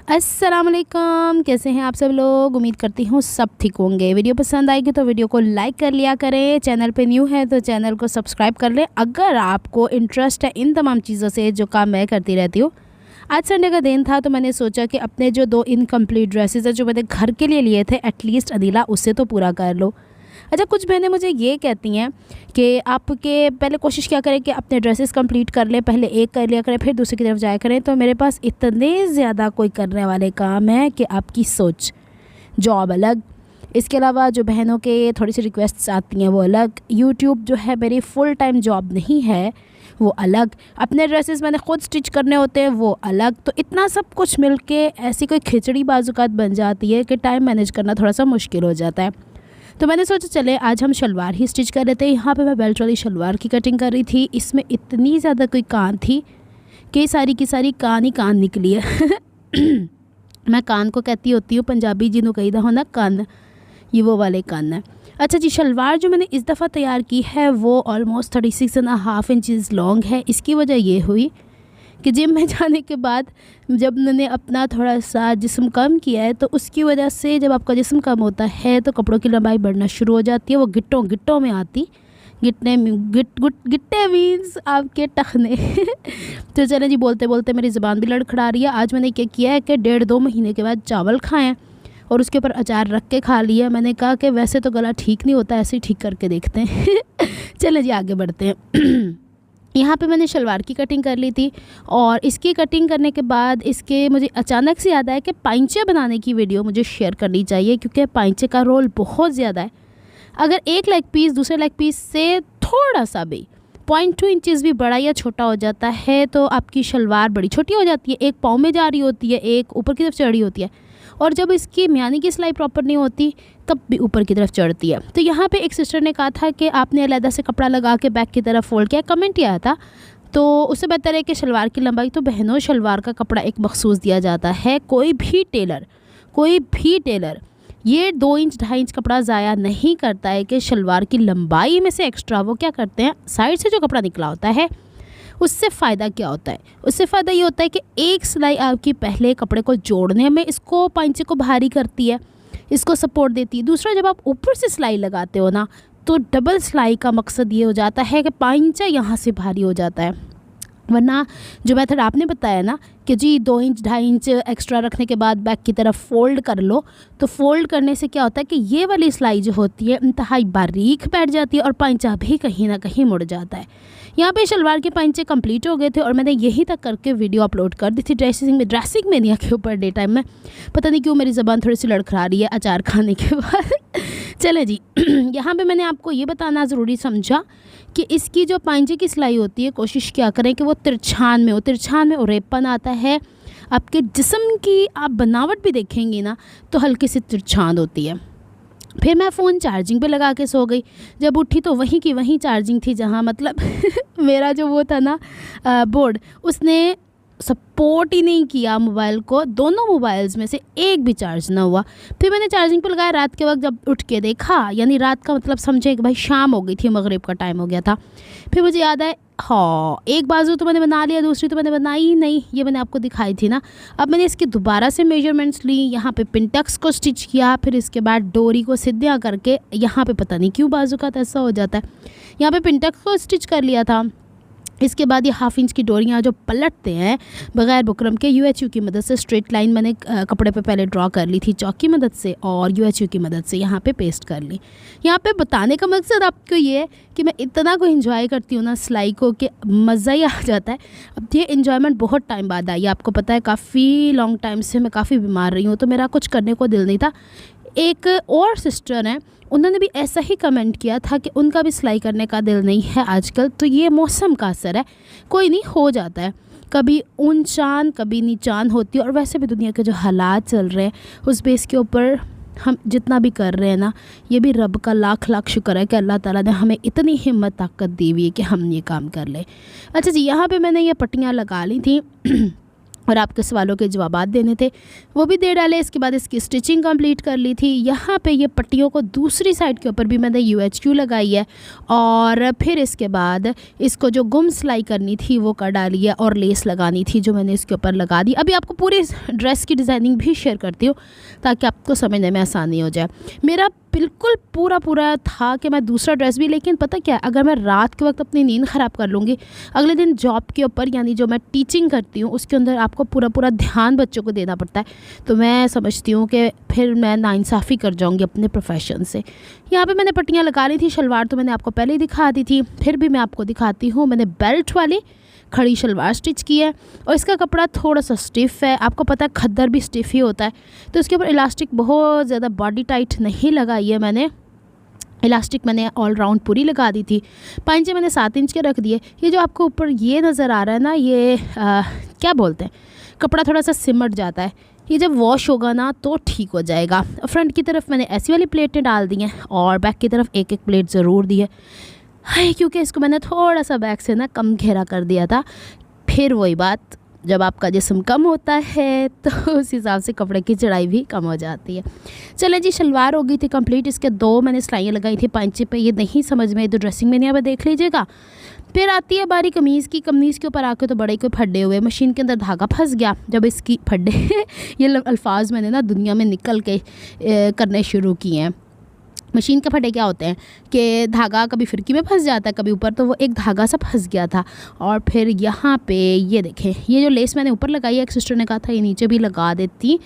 अस्सलामुअलैकुम, कैसे हैं आप सब लोग। उम्मीद करती हूँ सब ठीक होंगे। वीडियो पसंद आएगी तो वीडियो को लाइक कर लिया करें। चैनल पे न्यू है तो चैनल को सब्सक्राइब कर लें अगर आपको इंटरेस्ट है इन तमाम चीज़ों से जो काम मैं करती रहती हूँ। आज संडे का दिन था तो मैंने सोचा कि अपने जो 2 इनकम्प्लीट ड्रेसेस है जो मैंने घर के लिए लिए थे एटलीस्ट अदीला उससे तो पूरा कर लो। अच्छा, कुछ बहनें मुझे ये कहती हैं कि आपके पहले कोशिश क्या करें कि अपने ड्रेसेस कंप्लीट कर लें, पहले एक कर लिया करें फिर दूसरी की तरफ जाया करें। तो मेरे पास इतने ज़्यादा कोई करने वाले काम है कि आपकी सोच, जॉब अलग, इसके अलावा जो बहनों के थोड़ी सी रिक्वेस्ट्स आती हैं वो अलग, यूट्यूब जो है मेरी फुल टाइम जॉब नहीं है वो अलग, अपने ड्रेसेस मैंने ख़ुद स्टिच करने होते हैं वो अलग। तो इतना सब कुछ मिलके ऐसी कोई खिचड़ी बाजुकात बन जाती है कि टाइम मैनेज करना थोड़ा सा मुश्किल हो जाता है। तो मैंने सोचा चले आज हम शलवार ही स्टिच कर लेते हैं। यहाँ पे मैं बेल्ट वाली शलवार की कटिंग कर रही थी। इसमें इतनी ज़्यादा कोई कान थी कि सारी की सारी कान ही कान निकली है। मैं कान को कहती होती हूँ पंजाबी जिन्हों कही दा हो ना कान, ये वो वाले कान है। अच्छा जी, शलवार जो मैंने इस दफ़ा तैयार की है वो ऑलमोस्ट 36.5 इंचज़ लॉन्ग है। इसकी वजह ये हुई कि जिम में जाने के बाद जब मैंने अपना थोड़ा सा जिस्म कम किया है तो उसकी वजह से जब आपका जिस्म कम होता है तो कपड़ों की लंबाई बढ़ना शुरू हो जाती है। वो गिट्टों में आती, गिट्टे मीन्स आपके टखने। तो चलें जी, बोलते बोलते मेरी ज़बान भी लड़खड़ा रही है। आज मैंने क्या किया है कि 1.5-2 महीने के बाद चावल खाएँ और उसके ऊपर अचार रख के खा लिया। मैंने कहा कि वैसे तो गला ठीक नहीं होता, ऐसे ही ठीक करके देखते हैं। चलें जी आगे बढ़ते हैं। यहाँ पे मैंने शलवार की कटिंग कर ली थी और इसकी कटिंग करने के बाद इसके मुझे अचानक से याद आया कि पाइंचे बनाने की वीडियो मुझे शेयर करनी चाहिए क्योंकि पाइंचे का रोल बहुत ज़्यादा है। अगर एक लेग पीस दूसरे लेग पीस से थोड़ा सा भी 0.2 इंचज़ भी बड़ा या छोटा हो जाता है तो आपकी शलवार बड़ी छोटी हो जाती है। एक पाँव में जा रही होती है, एक ऊपर की तरफ चढ़ रही होती है और जब इसकी म्यानी की सिलाई प्रॉपर नहीं होती तब भी ऊपर की तरफ चढ़ती है। तो यहाँ पे एक सिस्टर ने कहा था कि आपने अलग से कपड़ा लगा के बैक की तरफ फोल्ड किया, कमेंट आया था। तो उससे बेहतर है कि शलवार की लंबाई, तो बहनों शलवार का कपड़ा एक मखसूस दिया जाता है। कोई भी टेलर ये 2 इंच 2.5 इंच कपड़ा ज़ाया नहीं करता है कि शलवार की लंबाई में से एक्स्ट्रा वो क्या करते हैं, साइड से जो कपड़ा निकला होता है उससे फ़ायदा क्या होता है। उससे फ़ायदा ये होता है कि एक सिलाई आपकी पहले कपड़े को जोड़ने में इसको पाइंचे को भारी करती है, इसको सपोर्ट देती है। दूसरा, जब आप ऊपर से सिलाई लगाते हो ना तो डबल सिलाई का मकसद ये हो जाता है कि पाइंचा यहाँ से भारी हो जाता है। वरना जो मेथड आपने बताया ना कि जी 2 इंच 2.5 इंच एक्स्ट्रा रखने के बाद बैक की तरफ फ़ोल्ड कर लो, तो फ़ोल्ड करने से क्या होता है कि ये वाली सिलाई जो होती है इंतहाई बारीक बैठ जाती है और पाइंचा भी कहीं ना कहीं मुड़ जाता है। यहाँ पे शलवार के पाइंचे कंप्लीट हो गए थे और मैंने यही तक करके वीडियो अपलोड कर दी थी ड्रेसिंग में नहीं के ऊपर डे टाइम में। पता नहीं क्यों मेरी ज़बान थोड़ी सी लड़खड़ा रही है अचार खाने के बाद। चले जी, यहाँ पे मैंने आपको ये बताना ज़रूरी समझा कि इसकी जो पाइंचे की सिलाई होती है कोशिश क्या करें कि वो तिरछान में हो। तिरछान में उरेपन आता है, आपके जिस्म की आप बनावट भी देखेंगी ना तो हल्की सी तिरछान होती है। फिर मैं फ़ोन चार्जिंग पे लगा के सो गई। जब उठी तो वहीं की वहीं चार्जिंग थी जहाँ मतलब मेरा जो वो था ना बोर्ड, उसने सपोर्ट ही नहीं किया मोबाइल को। दोनों मोबाइल्स में से एक भी चार्ज ना हुआ। फिर मैंने चार्जिंग पे लगाया रात के वक्त, जब उठ के देखा, यानी रात का मतलब समझे कि भाई शाम हो गई थी, मगरिब का टाइम हो गया था। फिर मुझे याद आया हाँ एक बाजू तो मैंने बना लिया, दूसरी तो मैंने बनाई ही नहीं, ये मैंने आपको दिखाई थी ना। अब मैंने इसकी दोबारा से मेजरमेंट्स ली, यहाँ पे पिनटक्स को स्टिच किया, फिर इसके बाद डोरी को सीधा करके यहाँ पे पता नहीं क्यों बाजू का ऐसा हो जाता है, यहाँ पे पिनटक्स को स्टिच कर लिया था। इसके बाद ये 1/2 इंच की डोरियाँ जो पलटते हैं बग़ैर बुकरम के, UHU की मदद से स्ट्रेट लाइन मैंने कपड़े पे पहले ड्रॉ कर ली थी चौक की मदद से और UHU की मदद से यहाँ पे पेस्ट कर ली। यहाँ पे बताने का मकसद आपको ये है कि मैं इतना को एंजॉय करती हूँ ना सिलाई को कि मज़ा ही आ जाता है। अब ये इन्जॉयमेंट बहुत टाइम बाद आई, आपको पता है काफ़ी लॉन्ग टाइम से मैं काफ़ी बीमार रही हूँ तो मेरा कुछ करने को दिल नहीं था। एक और सिस्टर हैं, उन्होंने भी ऐसा ही कमेंट किया था कि उनका भी सिलाई करने का दिल नहीं है आजकल। तो ये मौसम का असर है, कोई नहीं हो जाता है, कभी ऊंचान कभी नीचान होती है। और वैसे भी दुनिया के जो हालात चल रहे हैं उस बेस के ऊपर हम जितना भी कर रहे हैं ना, ये भी रब का लाख लाख शुक्र है कि अल्लाह ताला ने हमें इतनी हिम्मत ताकत दी हुई है कि हम ये काम कर लें। अच्छा जी, यहाँ पे मैंने ये पट्टियाँ लगा ली थी और आपके सवालों के जवाबात देने थे, वो भी दे डाले। इसके बाद इसकी स्टिचिंग कंप्लीट कर ली थी। यहाँ पे ये पट्टियों को दूसरी साइड के ऊपर भी मैंने UHQ लगाई है, और फिर इसके बाद इसको जो गुम सिलाई करनी थी वो कर डाली है, और लेस लगानी थी जो मैंने इसके ऊपर लगा दी। अभी आपको पूरी ड्रेस की डिज़ाइनिंग भी शेयर करती हूँ ताकि आपको समझने में आसानी हो जाए। मेरा बिल्कुल पूरा था कि मैं दूसरा ड्रेस भी, लेकिन पता क्या, अगर मैं रात के वक्त अपनी नींद ख़राब कर लूँगी, अगले दिन जॉब के ऊपर यानी जो मैं टीचिंग करती हूँ उसके अंदर आपको पूरा ध्यान बच्चों को देना पड़ता है, तो मैं समझती हूँ कि फिर मैं नाइंसाफ़ी कर जाऊँगी अपने प्रोफेशन से। यहाँ पे मैंने पट्टियाँ लगा ली थी। शलवार तो मैंने आपको पहले ही दिखा दी थी, फिर भी मैं आपको दिखाती हूँ। मैंने बेल्ट वाली खड़ी शलवार स्टिच की है, और इसका कपड़ा थोड़ा सा स्टिफ़ है। आपको पता है खद्दर भी स्टिफ़ ही होता है, तो इसके ऊपर इलास्टिक बहुत ज़्यादा बॉडी टाइट नहीं लगाई है मैंने। इलास्टिक मैंने ऑल राउंड पूरी लगा दी थी। पांचे मैंने 7 इंच के रख दिए। ये जो आपको ऊपर ये नज़र आ रहा है ना, ये क्या बोलते हैं, कपड़ा थोड़ा सा सिमट जाता है, ये जब वॉश होगा ना तो ठीक हो जाएगा। फ्रंट की तरफ मैंने ऐसी वाली प्लेटें डाल दी हैं, और बैक की तरफ एक प्लेट ज़रूर दी है। हाय, क्योंकि इसको मैंने थोड़ा सा बैक से ना कम घेरा कर दिया था। फिर वही बात, जब आपका जिस्म कम होता है तो उस हिसाब से कपड़े की चढ़ाई भी कम हो जाती है। चले जी, शलवार हो गई थी कंप्लीट। इसके 2 मैंने सिलाइयाँ लगाई थी पांचे पे। ये नहीं समझ में तो ड्रेसिंग में नहीं, आप देख लीजिएगा। फिर आती है बारी कमीज़ की। कमीज़ के ऊपर आके तो बड़े कोई फड्डे हुए, मशीन के अंदर धागा फंस गया। जब इसकी फड्डे ये अल्फाज मैंने ना दुनिया में निकल के करने शुरू किए हैं। मशीन के फटे क्या होते हैं कि धागा कभी फिरकी में फंस जाता है, कभी ऊपर, तो वो एक धागा सा फंस गया था। और फिर यहाँ पे ये देखें, ये जो लेस मैंने ऊपर लगाई है, एक सिस्टर ने कहा था ये नीचे भी लगा देती,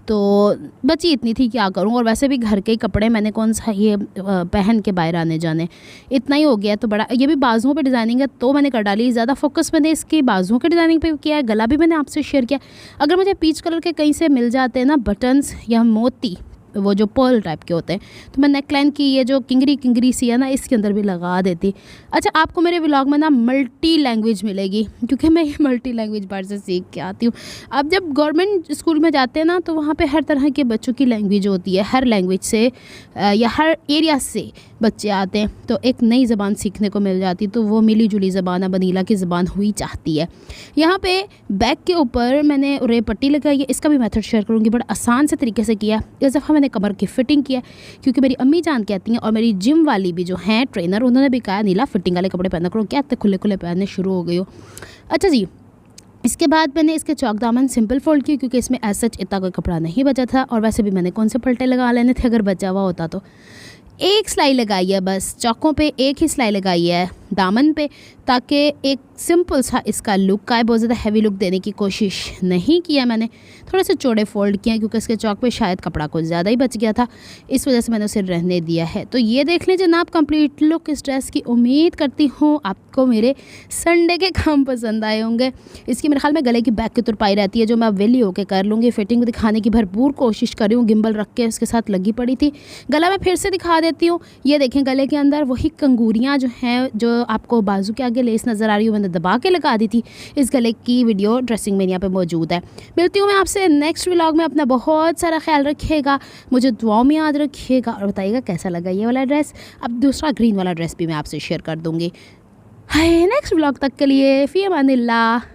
तो बची इतनी थी, क्या करूँ। और वैसे भी घर के कपड़े मैंने कौन सा ये पहन के बाहर आने जाने, इतना ही हो गया। तो बड़ा, ये भी बाजुओं पे डिज़ाइनिंग है तो मैंने कर डाली। ज़्यादा फोकस मैंने इसकी बाजुओं के डिज़ाइनिंग पे किया है। गला भी मैंने आपसे शेयर किया। अगर मुझे पीच कलर के कहीं से मिल जाते हैं ना बटन्स या मोती, वो जो पर्ल टाइप के होते हैं, तो मैं नेकलाइन की ये जो किंगरी सी है ना, इसके अंदर भी लगा देती। अच्छा, आपको मेरे व्लॉग में ना मल्टी लैंग्वेज मिलेगी, क्योंकि मैं ये मल्टी लैंग्वेज बाहर से सीख के आती हूँ। अब जब गवर्नमेंट स्कूल में जाते हैं ना, तो वहाँ पे हर तरह के बच्चों की लैंग्वेज होती है। हर लैंग्वेज से या हर एरिया से बच्चे आते हैं, तो एक नई ज़बान सीखने को मिल जाती, तो वो मिली जुली ज़बान बनीला की ज़बान हुई चाहती है। यहाँ पे बैक के ऊपर मैंने उरे पट्टी लगाई है। इसका भी मेथड शेयर करूँगी, बड़ा आसान से तरीके से किया। इस दफ़ा मैंने कमर की फ़िटिंग किया, क्योंकि मेरी अम्मी जान कहती हैं, और मेरी जिम वाली भी जो हैं ट्रेनर, उन्होंने भी कहा नीला फिटिंग वाले कपड़े पहना करो, क्या इतने खुले खुले पहनने शुरू हो गई हो। अच्छा जी, इसके बाद मैंने इसके चौक दामन सिंपल फोल्ड किए, क्योंकि इसमें एज सच इतना कोई कपड़ा नहीं बचा था, और वैसे भी मैंने कौन से पलटे लगा लेने थे अगर बचा हुआ होता तो। एक सिलाई लगाई है बस, चौकों पे एक ही सिलाई लगाई है दामन पे, ताकि एक सिंपल सा इसका लुक आए। बहुत ज़्यादा हैवी लुक देने की कोशिश नहीं किया मैंने, थोड़े से चौड़े फोल्ड किए, क्योंकि इसके चौक पे शायद कपड़ा कुछ ज़्यादा ही बच गया था, इस वजह से मैंने उसे रहने दिया है। तो ये देख लें जनाब कंप्लीट लुक इस ड्रेस की। उम्मीद करती हूँ आपको मेरे संडे के काम पसंद आए होंगे। इसकी मेरे ख्याल में गले की बैक की तुरपाई रहती है, जो मैं वेली होकर कर लूँगी। फिटिंग दिखाने की भरपूर कोशिश कर रही हूँ, गिम्बल रख के उसके साथ लगी पड़ी थी। गला मैं फिर से दिखा देती हूँ। ये देखें, गले के अंदर वही कंगूरियाँ जो हैं, जो आपको बाजू के आगे लेस नज़र आ रही है, मैंने दबा के लगा दी थी। इस गले की वीडियो ड्रेसिंग में यहाँ पे मौजूद है। मिलती हूँ मैं आपसे नेक्स्ट व्लॉग में। अपना बहुत सारा ख्याल रखिएगा, मुझे दुआओं में याद रखिएगा, और बताइएगा कैसा लगा ये वाला ड्रेस। अब दूसरा ग्रीन वाला ड्रेस भी मैं आपसे शेयर कर दूँगी। हाय, नेक्स्ट व्लॉग तक के लिए फ़ी अमानिल्लाह।